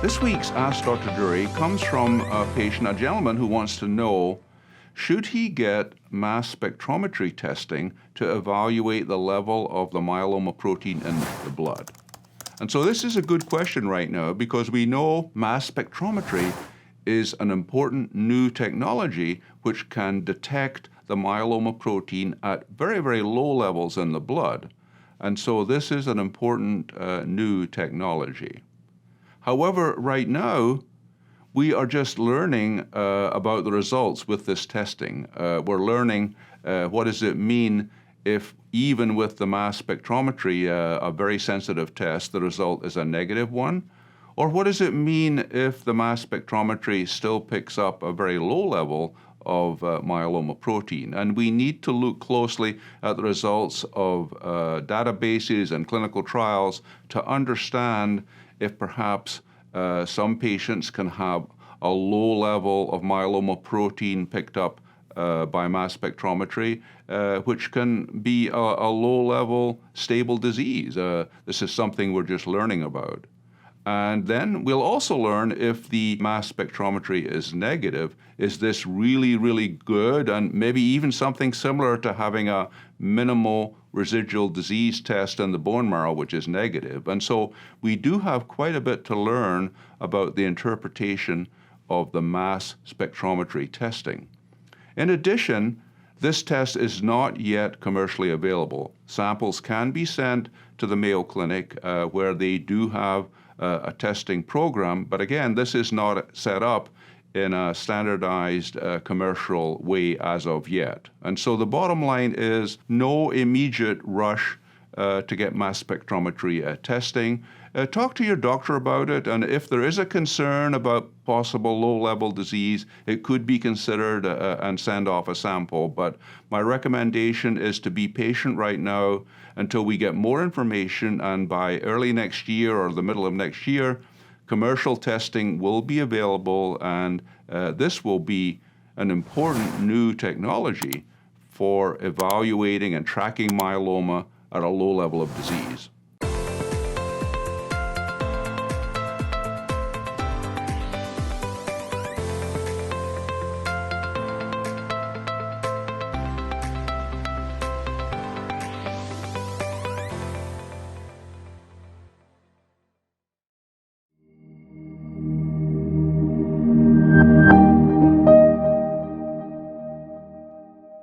This week's Ask Dr. Durie comes from a patient, a gentleman who wants to know, should he get mass spectrometry testing to evaluate the level of the myeloma protein in the blood? And so this is a good question right now because we know mass spectrometry is an important new technology which can detect the myeloma protein at very, very low levels in the blood. And so this is an important new technology. However, right now, we are just learning about the results with this testing. We're learning what does it mean if even with the mass spectrometry, a very sensitive test, the result is a negative one? Or what does it mean if the mass spectrometry still picks up a very low level of myeloma protein? And we need to look closely at the results of databases and clinical trials to understand if perhaps some patients can have a low level of myeloma protein picked up by mass spectrometry, which can be a low-level stable disease. This is something we're just learning about. And then we'll also learn if the mass spectrometry is negative, is this really, really good and maybe even something similar to having a minimal residual disease test in the bone marrow, which is negative. And so we do have quite a bit to learn about the interpretation of the mass spectrometry testing. In addition, this test is not yet commercially available. Samples can be sent to the Mayo Clinic where they do have a testing program, but again, this is not set up in a standardized commercial way as of yet. And so the bottom line is no immediate rush to get mass spectrometry testing. Talk to your doctor about it, and if there is a concern about possible low-level disease, it could be considered and send off a sample. But my recommendation is to be patient right now until we get more information, and by early next year or the middle of next year, commercial testing will be available, and this will be an important new technology for evaluating and tracking myeloma at a low level of disease.